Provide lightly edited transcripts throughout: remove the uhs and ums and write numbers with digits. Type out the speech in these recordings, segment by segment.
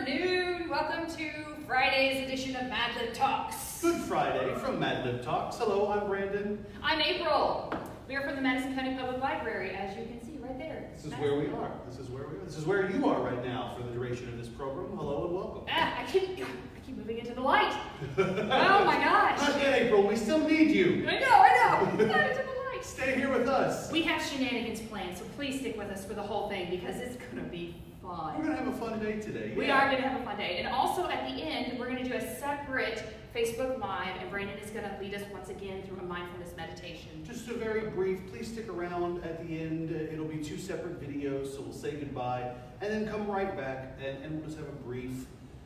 afternoon. Welcome to Friday's edition of MadLib Talks. Good Friday from MadLib Talks. Hello, I'm Brandon. I'm April. We are from the Madison County Public Library, as you can see right there. This is where we are. This is where we are. This is where you are right now for the duration of this program. Hello and welcome. I keep moving into the light. Oh my gosh. Not yet, April. We still need you. I know. Not into the light. Stay here with us. We have shenanigans planned, so please stick with us for the whole thing because it's going to be fun. We're going to have a fun day today. We are going to have a fun day. And also at the end, we're going to do a separate Facebook Live, and Brandon is going to lead us once again through a mindfulness meditation. Just a very brief, please stick around at the end. It'll be 2 separate videos, so we'll say goodbye and then come right back and we'll just have a brief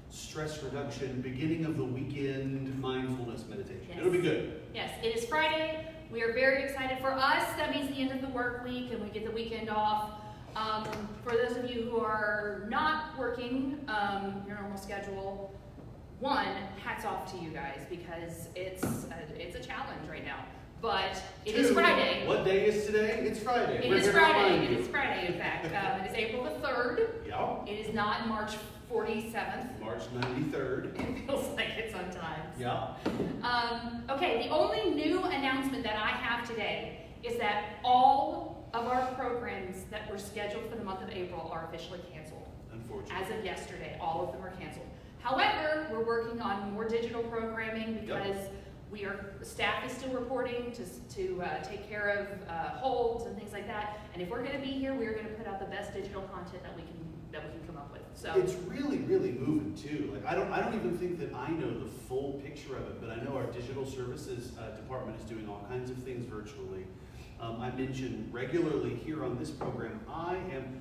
stress reduction, beginning of the weekend mindfulness meditation. Yes. It'll be good. Yes, it is Friday. We are very excited. For us, that means the end of the work week and we get the weekend off. For those of you who are not working your normal schedule, one, hats off to you guys because it's a challenge right now. But it is Friday. What day is today? It's Friday. It is Friday. It is Friday, in fact. It is April the 3rd. Yeah. It is not March 47th. March 93rd. It feels like it sometimes. Yeah. Okay, the only new announcement that I have today is that all of our programs that were scheduled for the month of April are officially canceled. Unfortunately. As of yesterday, all of them are canceled. However, we're working on more digital programming because staff is still reporting to take care of holds and things like that. And if we're going to be here, we're going to put out the best digital content that we can come up with. So it's really moving too. Like I don't even think that I know the full picture of it, but I know our digital services department is doing all kinds of things virtually. I mention regularly here on this program, I am,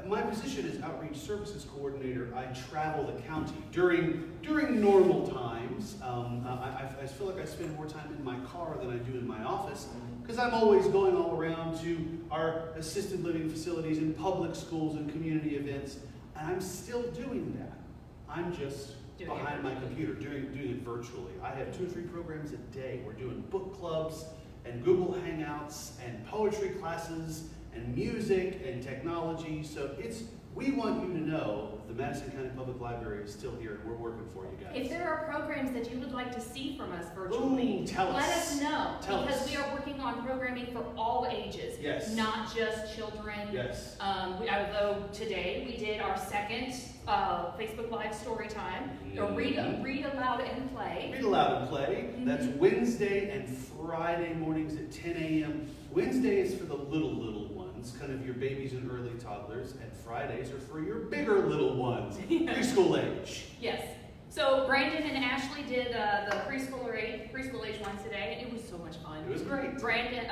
my position is Outreach Services Coordinator. I travel the county during normal times. I feel like I spend more time in my car than I do in my office because I'm always going all around to our assisted living facilities and public schools and community events, and I'm still doing that. I'm just behind my computer doing it virtually. I have 2 or 3 programs a day. We're doing book clubs and Google Hangouts and poetry classes and music and technology. So we want you to know the Madison County Public Library is still here and we're working for you guys. if there are programs that you would like to see from us virtually, let us know. Because we are working on programming for all ages. Yes. Not just children. Yes. Although today we did our second Facebook Live story time. Read aloud and play. Read aloud and play. Mm-hmm. That's Wednesday and Friday mornings at 10 a.m. Wednesday is for the little ones, kind of your babies and early toddlers, and Fridays are for your bigger little ones, preschool age. Yes. So Brandon and Ashley did the preschool age ones today, and it was so much fun. It was great. Brandon,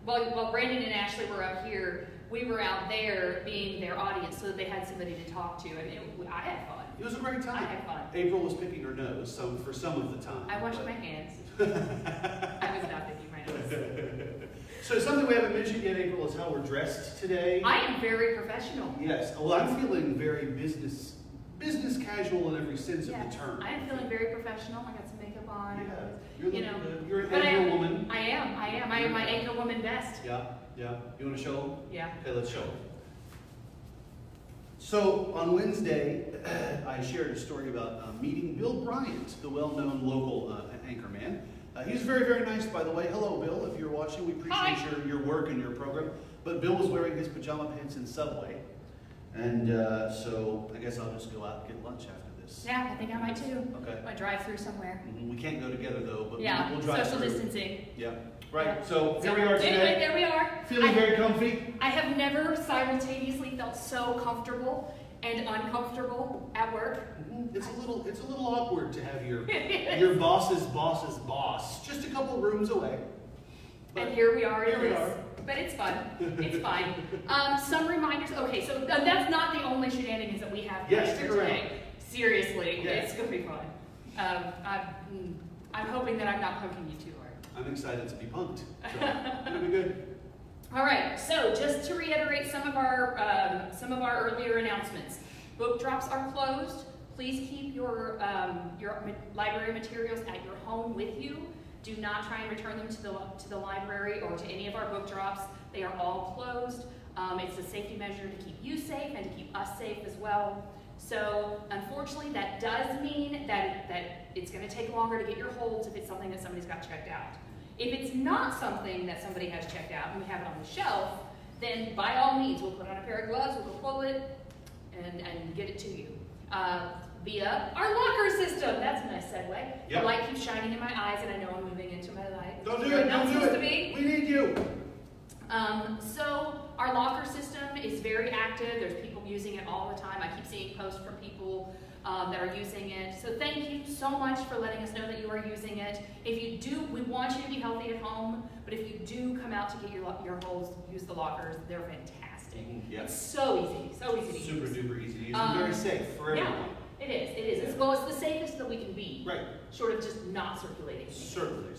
while Brandon and Ashley were up here, we were out there being their audience, so that they had somebody to talk to, and I had fun. It was a great time. I had fun. April was picking her nose for some of the time. I washed my hands. I was not picking my nose. So something we haven't mentioned yet, April, is how we're dressed today. I am very professional. Yes. Well, I'm feeling very business casual in every sense of the term. I am feeling very professional. I got some makeup on. Yeah. You're looking good. You're an But anchor woman. I am. I am my anchor woman best. Yeah. You want to show them? Yeah. Okay, let's show them. So on Wednesday, I shared a story about meeting Bill Bryant, the well-known local anchorman. He's very, very nice, by the way. Hello, Bill, if you're watching. We appreciate your work and your program. But Bill was wearing his pajama pants in Subway. And so I guess I'll just go out and get lunch after this. Yeah, I think I might too. Okay. I drive through somewhere. Mm-hmm. We can't go together, though, but we'll drive social through. distancing. Yeah. Right, Yeah. so here we are today. Anyway, there we are. Feeling very comfy. I have never simultaneously felt so comfortable and uncomfortable at work. It's a little awkward to have your boss's boss just a couple rooms away. And here we are. Here we are. But it's fun. It's fine. Some reminders. Okay, so that's not the only shenanigans that we have Yes, stick around. today. Seriously, Yes. it's gonna be fun. I'm hoping that I'm not poking you too hard. I'm excited to be punked. So it'll be good. All right, so just to reiterate some of our earlier announcements. Book drops are closed. Please keep your library materials at your home with you. Do not try and return them to the library or to any of our book drops. They are all closed. It's a safety measure to keep you safe and to keep us safe as well. So unfortunately, that does mean that it's going to take longer to get your holds if it's something that somebody's got checked out. If it's not something that somebody has checked out and we have it on the shelf, then by all means, we'll put on a pair of gloves, we'll pull it, and get it to you. Via our locker system. That's a nice segue. Yep. The light keeps shining in my eyes and I know I'm moving into my light. Don't do it, don't do it. To be. We need you. So our locker system is very active. There's people using it all the time. I keep seeing posts from people that are using it. So thank you so much for letting us know that you are using it. If you do, we want you to be healthy at home, but if you do come out to get your holds, use the lockers. They're fantastic. Yep. It's so easy to use. Super duper easy to use and very safe for everyone. Yeah, it is. Well, it's the safest that we can be. Right. Short of just not circulating. Certainly.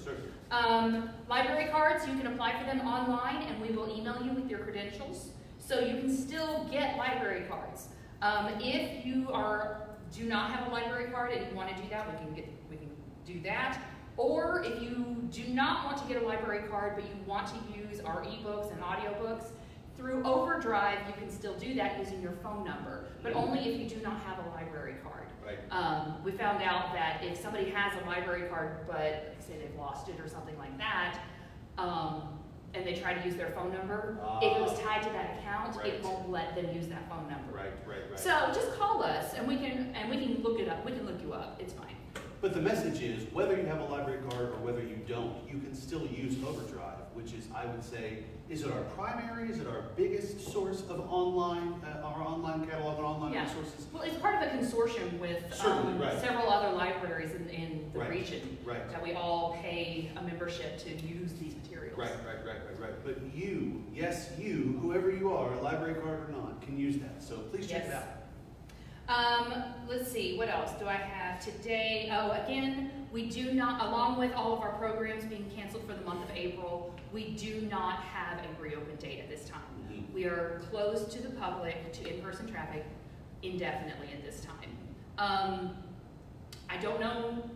Library cards, you can apply for them online and we will email you with your credentials. So you can still get library cards. If you do not have a library card and you want to do that, we can do that. Or if you do not want to get a library card, but you want to use our ebooks and audiobooks, through Overdrive, you can still do that using your phone number, but only if you do not have a library card. Right. We found out that if somebody has a library card, but say they've lost it or something like that, and they try to use their phone number, if it was tied to that account, Right. it won't let them use that phone number. Right. So just call us and we can look it up. We can look you up. It's fine. But the message is, whether you have a library card or whether you don't, you can still use Overdrive, which is, I would say, is it our primary, is it our biggest source of our online catalog and online resources? Well, it's part of a consortium with Right. several other libraries in the Right. region that we all pay a membership to use these materials. Right. But you, yes, you, whoever you are, a library card or not, can use that. So please check it out. Let's see, what else do I have today? Oh, again, we do not, along with all of our programs being canceled for the month of April, we do not have a reopen date at this time. Mm-hmm. We are closed to the public, to in-person traffic, indefinitely at this time. I don't know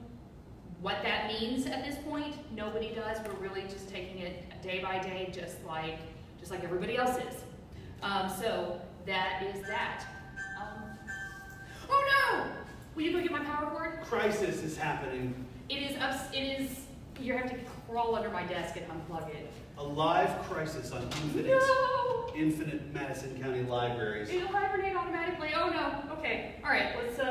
what that means at this point. Nobody does. We're really just taking it day by day, just like everybody else is. So that is that. Oh no! Will you go get my power cord? Crisis is happening. You have to crawl under my desk and unplug it. A live crisis on infinite Madison County libraries. It'll hibernate automatically. Oh no. Okay. All right. So.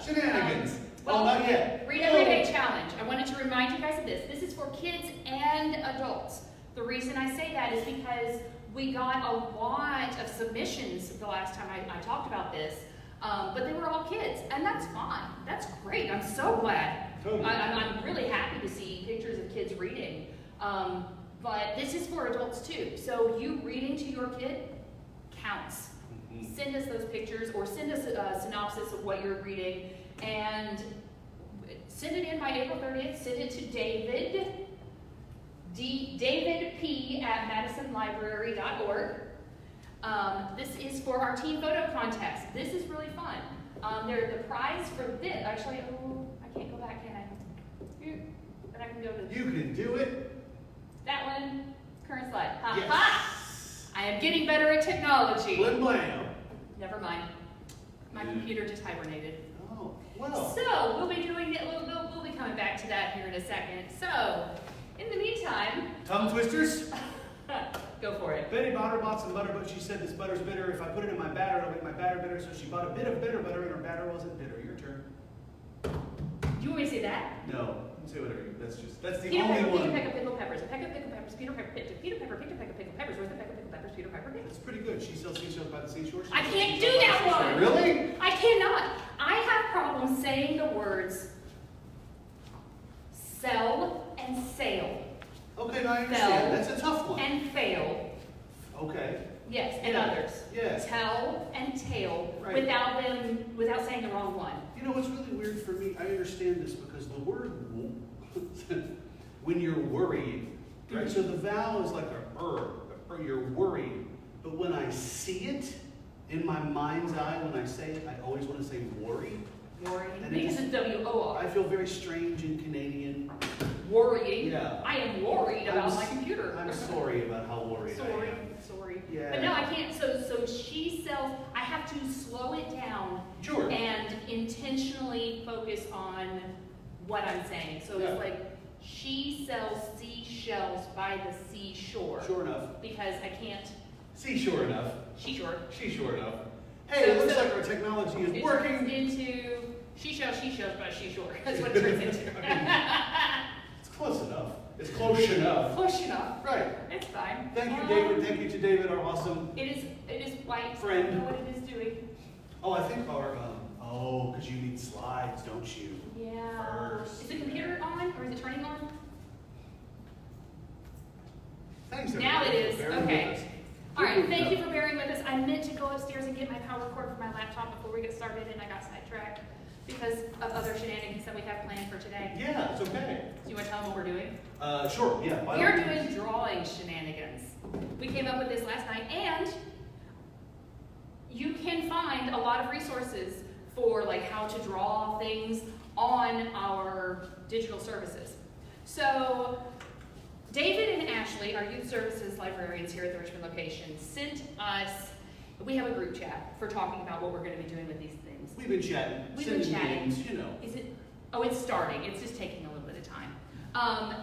Shenanigans. Not yet. Read Every Day Challenge. I wanted to remind you guys of this. This is for kids and adults. The reason I say that is because we got a lot of submissions the last time I talked about this. But they were all kids, and that's fine. That's great. I'm so glad. Totally. I'm really happy to see pictures of kids reading. But this is for adults too. So you reading to your kid counts. Mm-hmm. Send us those pictures or send us a synopsis of what you're reading and send it in by April 30th. Send it to David P. at madisonlibrary.org. This is for our team photo contest. This is really fun. The prize for this, actually, I can't go back, can I? But I can go to You can do it. that one. Current slide. Ha Yes. ha! I am getting better at technology. Blim blam. Never mind. My computer just hibernated. Oh, well. So we'll be doing it. We'll be coming back to that here in a second. So in the meantime, Tongue twisters. go for it. Betty bought some butter, but she said this butter's bitter. If I put it in my batter, it'll make my batter bitter. So she bought a bit of bitter butter, and her batter wasn't bitter. Your turn. Do you want me to say that? No, say whatever. That's the Peter only Piper, one. Peter Piper, pickle peppers. A peck of pickle peppers. Peter Piper, pickle peppers. Where's the peck of pickle peppers? Peter Piper, pickle. That's pretty good. She sells seashells by the seashore. I can't do that one. Really? I cannot. I have problems saying the words sell and sail. Okay, now I understand. That's a tough one. And fail. Okay. Yes, and Yeah. others. Yes. Tell and tail Right. without saying the wrong one. You know what's really weird for me? I understand this because the word when you're worrying, right? So the vowel is like or you're worried. But when I see it in my mind's eye, when I say it, I always want to say worry. Worrying. And Because it's W-O-R. I feel very strange and Canadian. Worrying. Yeah. I am worried about my computer. I'm sorry about how worried I Sorry. am. story. Yeah. But no, I can't. So she sells. I have to slow it down Sure. and intentionally focus on what I'm saying. So Yeah. it's like she sells seashells by the seashore. Sure enough. Because I can't. Sure enough. She-shore. Sure enough. Hey, So- it looks so like our technology is It working. turns into seashells by seashore. That's what it turns into. It's close enough. It's close enough. Close enough. Right. It's fine. Thank you, David. Thank you to David, our awesome. It is white. Friend. I don't know what it is doing. Oh, I think our. Because you need slides, don't you? Yeah. First. Is the computer on or is it turning on? Thanks, Now everybody, it is. for bearing Okay. with us. All right. Thank you for bearing with us. I meant to go upstairs and get my power cord for my laptop before we get started, and I got sidetracked because of other shenanigans that we have planned for today. Yeah, it's okay. Do you want to tell them what we're doing? Sure. Yeah. why We're don't- doing drawing shenanigans. We came up with this last night, and you can find a lot of resources for like how to draw things on our digital services. So David and Ashley, our youth services librarians here at the Richmond location, sent us, we have a group chat for talking about what we're going to be doing with these things. We've been chatting. We've been sending chatting. names, you know. Is it? Oh, it's starting. It's just taking a little bit of time.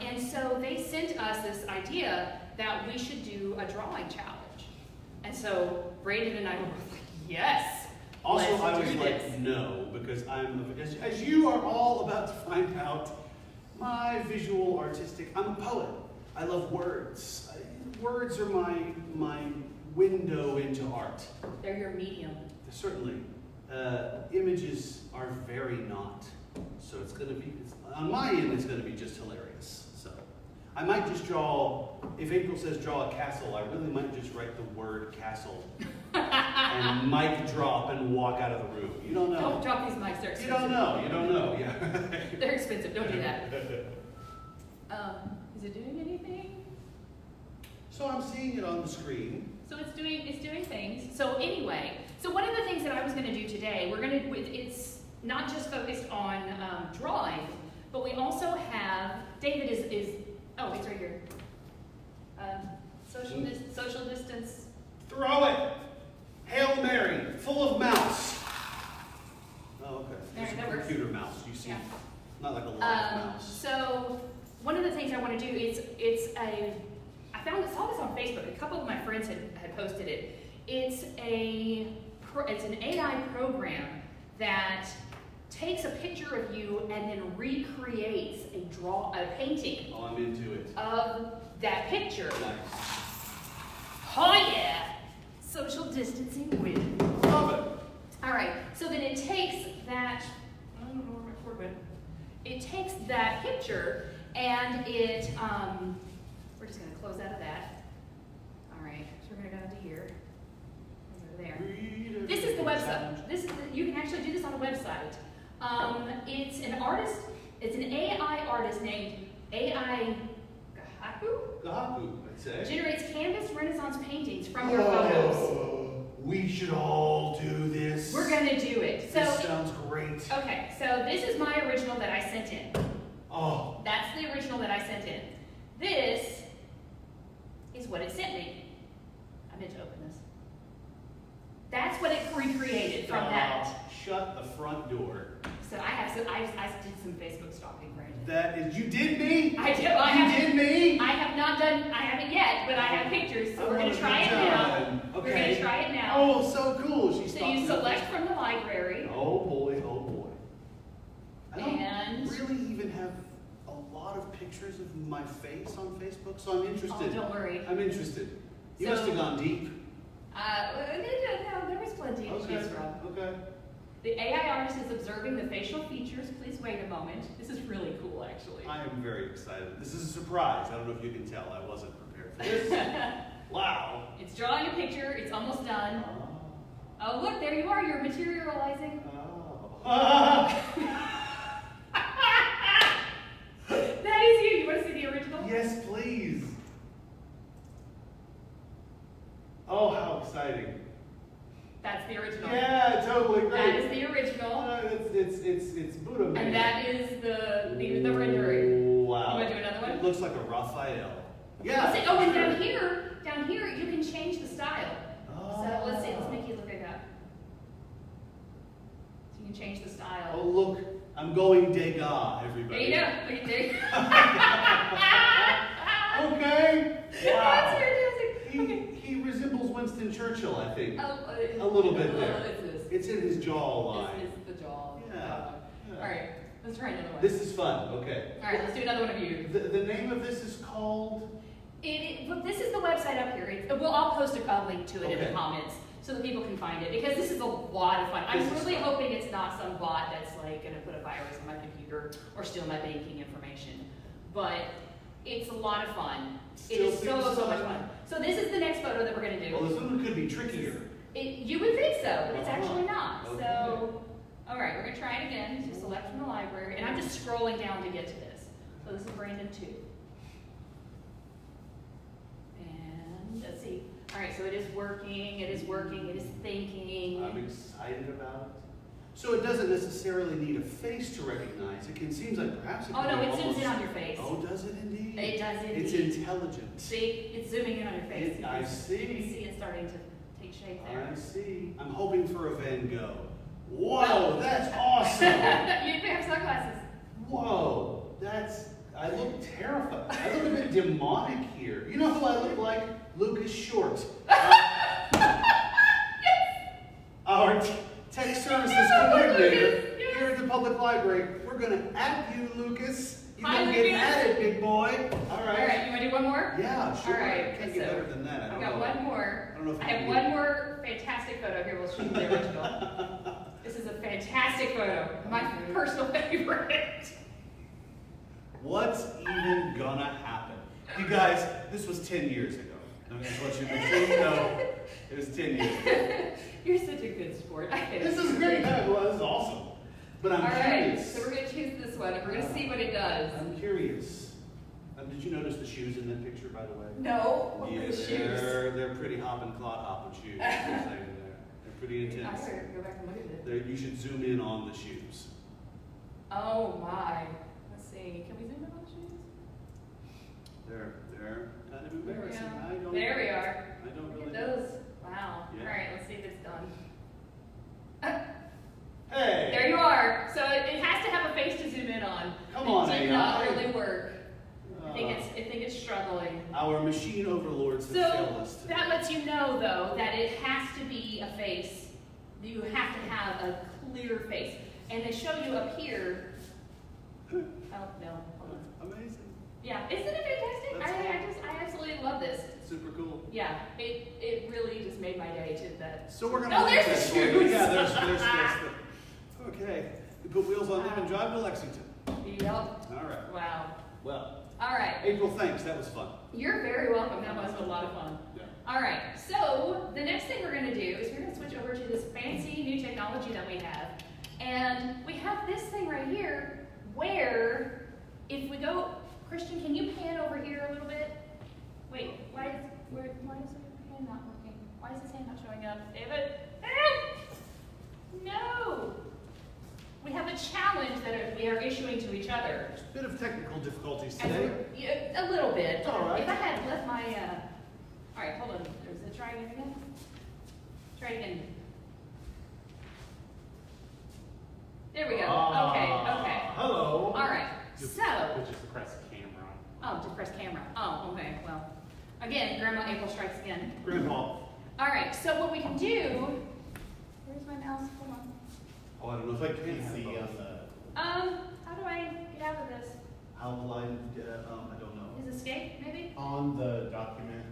And so they sent us this idea that we should do a drawing challenge. And so Brayden and I were both like, yes. Also, let's I was do like, this. no, because as you are all about to find out, my visual artistic, I'm a poet. I love words. Words are my window into art. They're your medium. Certainly. Images are very not. So it's going to be, on my end, it's going to be just hilarious. So I might just draw, if April says draw a castle, I really might just write the word castle and mic drop and walk out of the room. You don't know. Don't drop these mics. They're expensive. You don't know. You don't know. Yeah. They're expensive. Don't do that. Is it doing anything? So I'm seeing it on the screen. So it's doing things. So anyway, so one of the things that I was going to do today, it's not just focused on drawing, but we also have, David is oh, it's right here. Social distance. Throw it. Hail Mary, full of mouse. Oh, okay. There, It's a that works. computer mouse. You see, Yeah. not like a live mouse. So one of the things I want to do is I saw this on Facebook. A couple of my friends had posted it. It's an AI program that takes a picture of you and then recreates a painting Oh, I'm into it. of that picture. Nice. Oh yeah! Social distancing wins. Love it. All right, so then it takes that, I don't know where my cord went. It takes that picture and we're just gonna close out of that. All right, so we're gonna go into here, over there. This is the website. You can actually do this on a website. It's an AI artist named AI Gahaku. Gahaku, I'd say. Generates canvas Renaissance paintings from your photos. Oh, we should all do this. We're gonna do it. So, This sounds great. okay, so this is my original that I sent in. Oh, That's the original that I sent in. This is what it sent me. I meant to open this. That's what it recreated from that. Shut the front door. So I did some Facebook stalking, Brandon. That is, you did me? I did. You did me? I haven't yet, but I have pictures, so we're gonna try it now. Okay. We're gonna try it now. Oh, so cool. She So you select from the library. Oh boy, oh boy. I don't And- really even have a lot of pictures of my face on Facebook, so I'm Oh, interested. don't worry. I'm interested. You So- must have gone deep. No, there was plenty to choose from. Okay. The AI artist is observing the facial features. Please wait a moment. This is really cool, actually. I am very excited. This is a surprise. I don't know if you can tell. I wasn't prepared for this. Wow. It's drawing a picture. It's almost done. Oh, look, there you are. You're materializing. Oh. That is you. You want to see the original? Yes, please. Oh, how exciting. That's the original. Yeah, totally great. That is the original. It's Buddha man. And that is the rendering. Wow. You want to do another one? It looks like a Raphael. Let's Yeah. see. Oh, and sure. down down here, you can change the style. So let's see, let's make you look at that. So you can change the style. Oh, look, I'm going Degas, everybody. There you go. There you go. Okay. Wow. That's fantastic. Okay. He resembles Winston Churchill, I think. Oh, A little bit there. This It's in his jawline. is the jaw. Yeah. All right, let's try another one. This is fun. Okay. All right, let's do another one of you. The name of this is called. But this is the website up here. I'll post a link to it in Okay. the comments so that people can find it, because this is a lot of fun. I'm This is really fun. hoping it's not some bot that's like going to put a virus on my computer or steal my banking information. But it's a lot of fun. It is Still so seems much fun. fun. So this is the next photo that we're going to do. Well, this one could be trickier. You would think so, but it's actually not. Okay. So, all right, we're going to try it again. So select from the library. And I'm just scrolling down to get to this. So this is Brandon 2. And let's see. All right, so it is working, it is working, it is thinking. I'm excited about it. So it doesn't necessarily need a face to recognize. It seems like perhaps it Oh can no, be it zooms almost- in on your face. Oh, does it indeed? It does indeed. It's intelligent. See, it's zooming in on your face. I You can see. see it starting to take shape there. I see. I'm hoping for a Van Gogh. Whoa, that's awesome. You have sunglasses. Whoa, I look terrified. I look a bit demonic here. You know who I look like? Lucas Short. Our tech services coordinator here at the public library. We're going to at you, Lucas. You Hi, don't get Lucas. at it, big boy. All All right. right, you want to do one more? Yeah, sure. All right, Can't so get better than that. I I've don't got know. one more. I don't know if I I have can one more fantastic photo. Here, we'll show you the original. This is a fantastic photo. My personal favorite. What's even gonna happen? You guys, this was 10 years ago. I'm gonna let you make sure you know it was 10 years ago. You're such a good sport. This is great. Well, this is awesome. But I'm All right, curious. so we're going to choose this one, and we're going to see what it does. I'm curious. Did you notice the shoes in that picture, by the way? No, what Yeah, are the shoes? they're pretty hopping, clod hopping shoes. Just saying there. They're pretty I intense. better go back and look at it. You should zoom in on the shoes. Oh my. Let's see. Can we zoom in on the shoes? They're kind of There we embarrassing. go. There we are. I don't Look really at those. Wow. Yeah. All right, let's see if it's done. Hey! There you are. So it has to have a face to zoom in on. Come on, It did AI. not really work. I think it's struggling. Our machine overlords have failed So us today. that lets you know, though, that it has to be a face. You have to have a clear face. And they show you up here. Oh, no. Hold on. Amazing. Yeah. Isn't it fantastic? That's I absolutely love this. Super cool. Yeah. It really just made my day to that. So we're gonna. Oh, there's this the one. shoes. Yeah, there's okay. We put wheels on them and drive to Lexington. Yep. All right. Wow. Well, All right. April, thanks. That was fun. You're very welcome. That was a lot of fun. Yeah. All right. So the next thing we're going to do is we're going to switch over to this fancy new technology that we have. And we have this thing right here where if we go, Christian, can you pan over here a little bit? Wait, why is your hand not working? Why is his hand not showing up? David? No! We have a challenge that we are issuing to each other. Bit of technical difficulties As today. yeah, a little bit. It's all right. If I had left my, all right, hold on. Is it try it again? Try it again. There we go. Okay. Hello. All right. Just So, press camera. oh, just press camera. Oh, okay. Well, again, Grandma April strikes again. Grandpa. All right. So what we can do? Where's my mouse? Hold on. Oh, I don't know if I can See see on us. the. How do I get out of this? How blind? I don't know. Is escape maybe? On the document.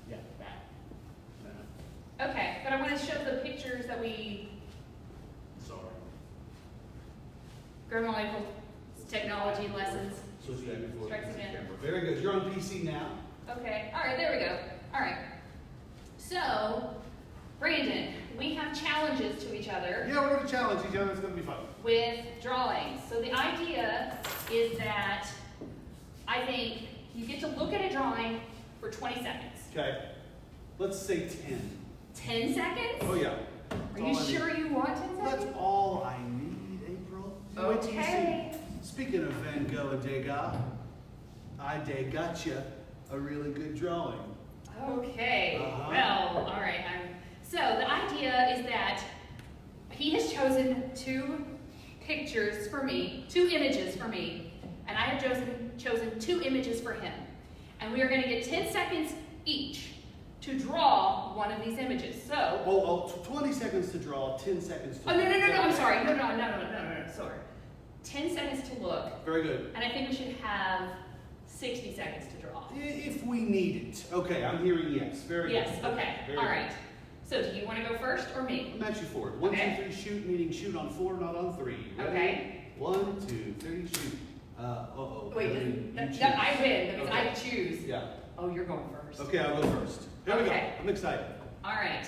Yeah, that. No. Okay, but I want to show the pictures that we. Sorry. Grandma April's technology lessons. So it's back before. Strikes again. Very good. You're on PC now. Okay, all right, there we go. All right. So, Brandon, we have challenges to each other Yeah, we're going to challenge each other. It's going to be fun. with drawings. So the idea is that I think you get to look at a drawing for 20 seconds. Okay. Let's say 10. 10 seconds? Oh, yeah. Are you sure you want 10 That's seconds? all I need, April. Wait till you see. Okay. Speaking of Van Gogh and Degas, I gotcha a really good drawing. Okay, Uh-huh. well, all right. So the idea is that he has chosen two pictures for me, two images for me, and I have chosen two images for him. And we are going to get 10 seconds each to draw one of these images. So, 20 seconds to draw, 10 seconds to oh, no, look. I'm sorry. No, sorry. 10 seconds to look, Very good. and I think we should have 60 seconds to draw. If we need it. Okay, I'm hearing yes. Very good. Yes, okay, Very all good. right. So do you want to go first or me? I'm actually for it. 1, Okay. 2, 3, shoot, meaning shoot on 4, not on 3. Ready? Okay. 1, 2, 3, shoot. Wait, You I choose. win, that means Okay. I choose. Yeah. Oh, you're going first. Okay, I'll go first. Here we go. Okay. I'm excited. All right.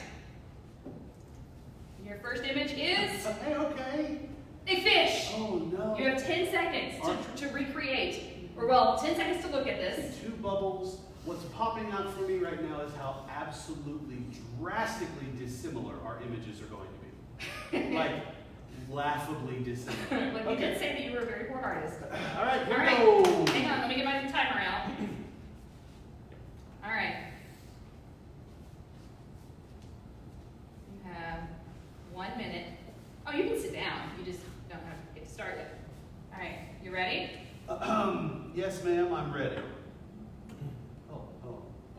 Your first image is Okay. a fish. Oh no. You have 10 seconds to recreate, or well, 10 seconds to look at this. 2 bubbles. What's popping out for me right now is how absolutely drastically dissimilar our images are going to be. Like, laughably dissimilar. But you did say that you were a very poor artist. All right, here All we right. go. Hang on, let me get my timer out. All right. You have 1 minute. Oh, you can sit down. You just don't have to get started. All right, you ready? Yes, ma'am, I'm ready.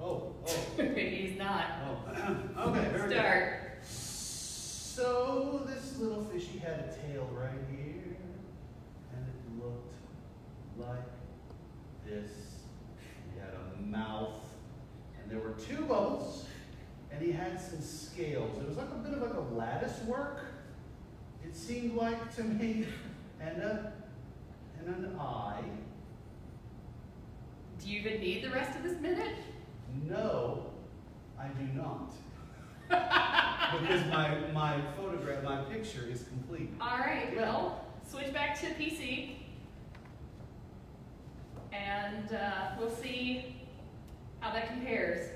Oh. He's not. Oh. Okay, very good. Start. So this little fishy had a tail right here, and it looked like this. He had a mouth, and there were 2 bubbles, and he had some scales. It was like a bit of like a lattice work, it seemed like to me, and an eye. Do you even need the rest of this minute? No, I do not. Because my photograph, my picture is complete. All right, well, switch back to PC. And we'll see how that compares.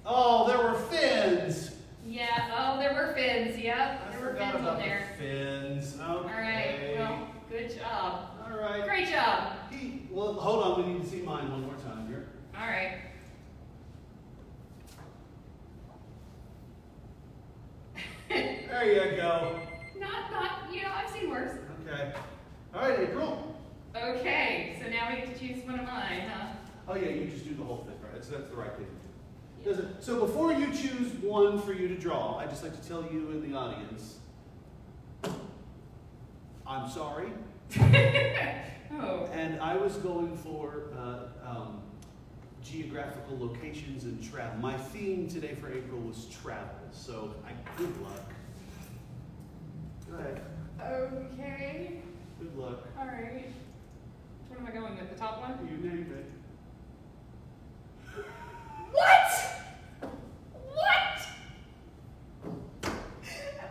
Oh, there were fins! Yeah, oh, there were fins, yep. I There were forgot fins about on there. the fins. Okay. All right, well, good job. All right. Great job. Well, hold on, we need to see mine one more time here. All right. There you go. I've seen worse. Okay. All right, April. Okay, so now we get to choose one of mine, huh? Oh yeah, you just do the whole thing, right? That's the right thing to do. Does it? So before you choose one for you to draw, I'd just like to tell you in the audience, I'm sorry. Oh. And I was going for geographical locations and travel. My theme today for April was travel, so good luck. Go ahead. Okay. Good luck. All right. Which one am I going with? The top one? You name it. What? What?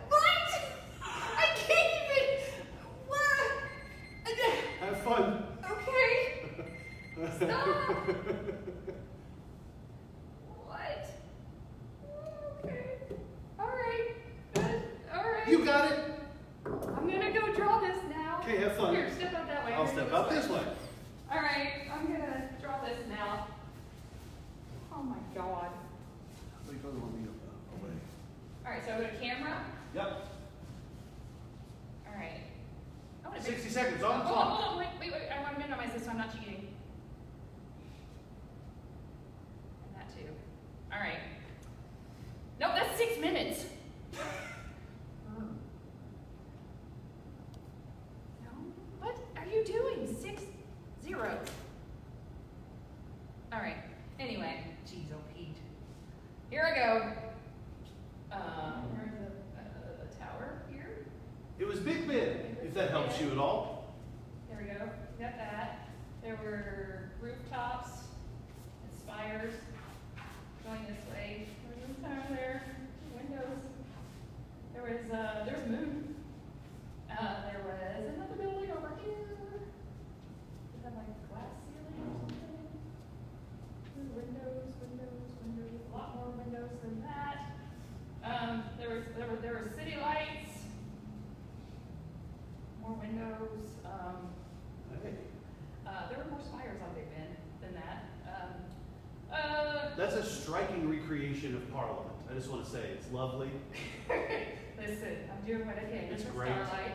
What? I can't even. What? Have fun. Okay. Stop. What? Okay. All right. Good. All right. You got it. I'm gonna go draw this now. Okay, have fun. Here, step out that way. I'll I'm gonna step go out this way. All right. I'm gonna draw this now. Oh my God. Wait, go away. All right. So I go to camera. Yep. All right. I want to 60 seconds on the Hold clock. on, wait. I want to minimize this so I'm not cheating. And that too. All right. Nope, that's 6 minutes. No, what are you doing? 6-0. All right. Anyway, geez, oh Pete. Here I go. Here's the tower here. It was Big Ben, if that helps you at all. There we go. Got that. There were rooftops and spires going this way. There was a tower there. Windows. There was a moon. There was another building over here. It had like glass ceiling or something. Windows. A lot more windows than that. There were city lights. More windows. Hey, There were more spires on Big Ben than that. that's a striking recreation of Parliament. I just want to say it's lovely. Listen, I'm doing what I can. It's This is great. Starlight.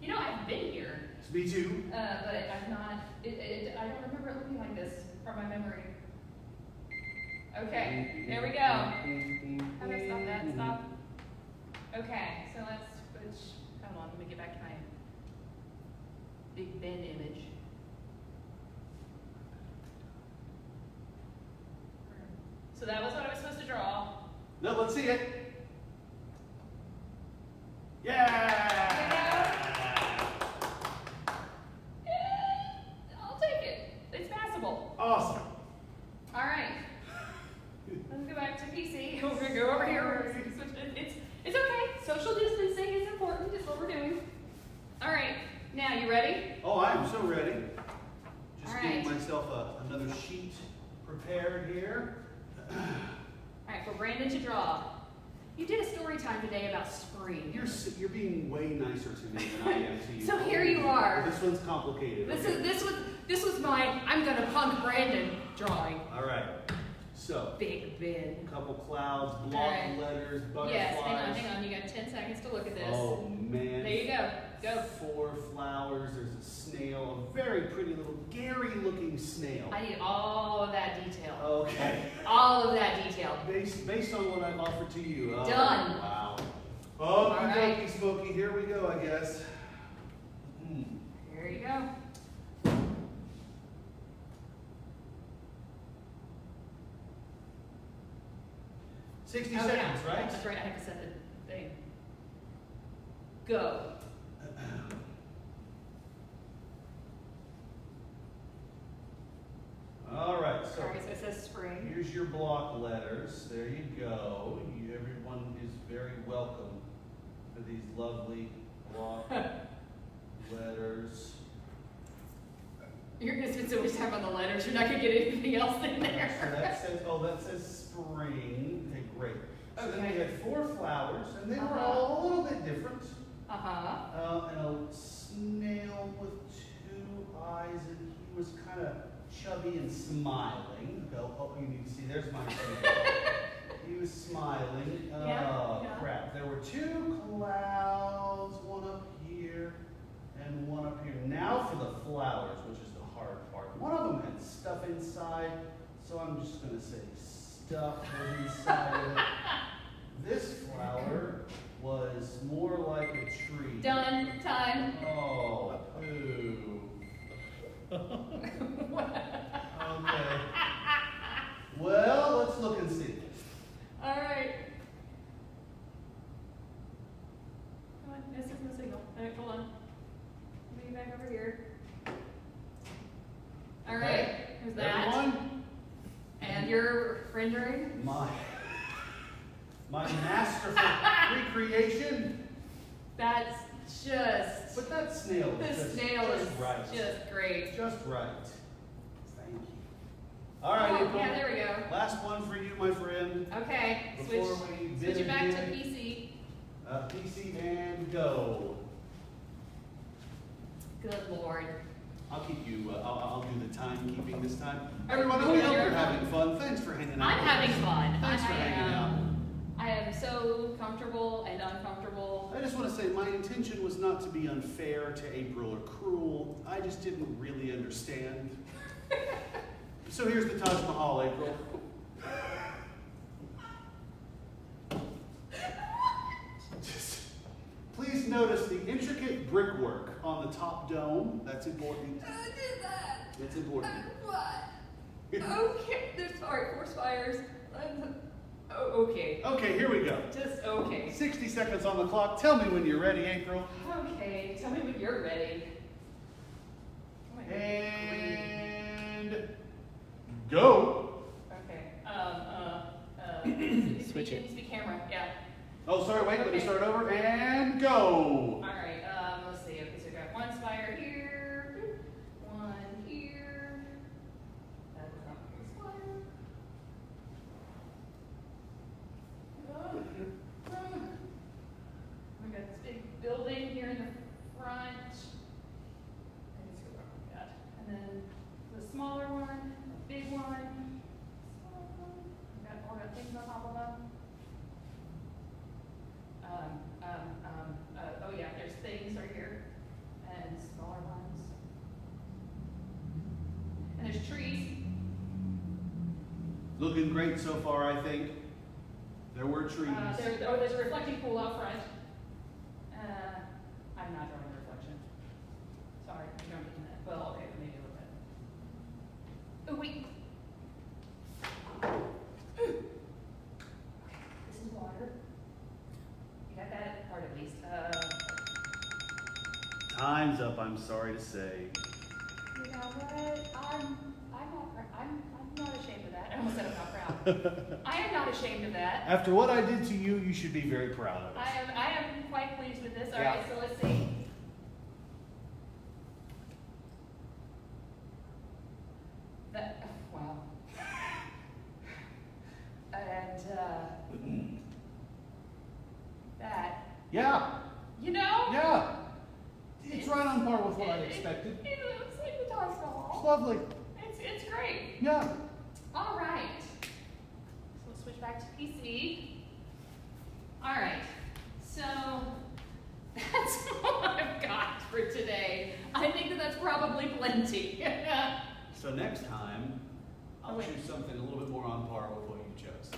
You know, I've been here, Me too. but I've not, I don't remember it looking like this from my memory. Okay, there we go. How do I stop that? Stop. Okay, so let's switch. Hold on, let me get back to my Big Ben image. So that was what I was supposed to draw. No, let's see it. Yeah! I'll take it. It's passable. Awesome. All right. Let's go back to PC. We're gonna go over here. It's okay. Social distancing is important. It's what we're doing. All right. Now, you ready? Oh, I am so ready. Just All getting right. myself another sheet prepared here. All right, for Brandon to draw. You did a story time today about spring. You're being way nicer to me than I am to you. So here you are. This one's complicated. This was my I'm gonna punk Brandon drawing. All right. So, Big Ben. a couple clouds, block All right. letters, butterflies. Yes, hang on. You got 10 seconds to look at this. Oh man. There you go. Go. 4 flowers. There's a snail, a very pretty little Gary-looking snail. I need all of that detail. Okay. All of that detail. Based on what I've offered to you. Oh, Done. Wow. All Oh, right. Okey smoky. Here we go, I guess. Here you go. 60 Oh, seconds, yeah. right? That's right. I had to set the thing. Go. All right, so All right, so it says spring. here's your block letters. There you go. Everyone is very welcome for these lovely block letters. You're gonna spend so much time on the letters. You're not gonna get anything else in So there. that says spring. Okay, great. So then Okay. we had 4 flowers, and they were Uh-huh. all a little bit different. Uh-huh. And a snail with 2 eyes, and he was kind of chubby and smiling. Oh, you need to see. There's my finger. He was smiling. Oh, Yeah. crap. There were 2 clouds, one up here and one up here. Now for the flowers, which is the hard part. One of them had stuff inside, so I'm just going to say stuff was inside of it. This flower was more like a tree. Done. Time. Oh, boo. Okay. Well, let's look and see. All right. Come on. This is no signal. All right, hold on. Let me get back over here. All right. Okay. Here's that. Everyone, And your rendering. my masterful recreation. That's just. But that snail is This just, snail just is right. just great. Just right. Thank you. All right, Oh, April. yeah, there we go. Last one for you, my friend. Okay. Before we bid Switch it back to adieu. PC. PC and go. Good Lord. I'll keep you. I'll do the timekeeping this time. Everyone, I hope You're you're fun. having fun. Thanks for hanging out. I'm with having us. fun. Thanks for hanging out. I am so comfortable and uncomfortable. I just want to say my intention was not to be unfair to April or cruel. I just didn't really understand. So here's the Taj Mahal, April. Just, please notice the intricate brickwork on the top dome. That's important. I did that. It's important. What? Okay. There's all right. 4 spires. Oh, okay. Okay, here we go. Just okay. 60 seconds on the clock. Tell me when you're ready, April. Okay. Tell me when you're ready. Oh my God. And go. Okay. Switch it. Needs to be camera. Yeah. Oh, sorry, wait, let me Okay. start over. And go. All right. Let's see. Okay, so we got 1 spire here, 1 here. That's not the spire. We got this big building here in the front. And then the smaller one, the big one. trees on top of them. Oh yeah, there's things right here, and smaller ones. And there's trees. Looking great so far, I think. There were trees. There's a reflecting pool out front. I'm not drawing a reflection. Sorry, I'm drawing that. Well, okay, maybe a little bit. Oh, wait. This is water. You got that part at least. Time's up, I'm sorry to say. You know what? I'm not ashamed of that. I almost said I'm not proud. I am not ashamed of that. After what I did to you, you should be very proud of us. I am quite pleased with this. All Yeah. right, so let's see. Wow. And that, Yeah, you know, yeah. It's right on par with what I expected. It looks like the Taj It's Mahal. lovely. It's great. Yeah. All right. So let's switch back to PC. All right. So that's all I've got for today. I think that's probably plenty. So next time, I'll wait. choose something a little bit more on par with what you chose.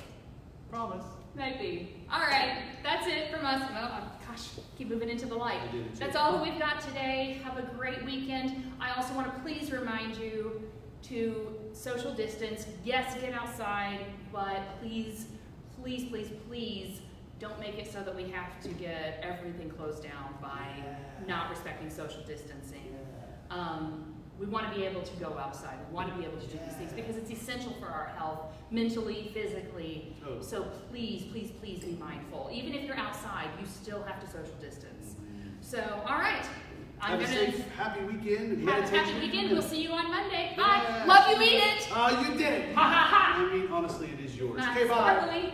Promise. Maybe. All right. That's it from us. Oh, gosh, keep moving into the light. I did too. That's all that we've got today. Have a great weekend. I also want to please remind you to social distance. Yes, get outside, but please, please, please, please don't make it so that we have to get everything closed down by not respecting social distancing. We want to be able to go outside. We want to be able to do these things because it's essential for our health, mentally, physically. Totally. So please, please, please be mindful. Even if you're outside, you still have to social distance. So, all right. Have a safe, happy weekend. And Have a meditation. happy weekend. We'll see you on Monday. Bye. Yeah. Love you, mean it. Oh, you did it. Ha ha ha. I mean, honestly, it is yours. Nice. Okay, bye. Sparkly.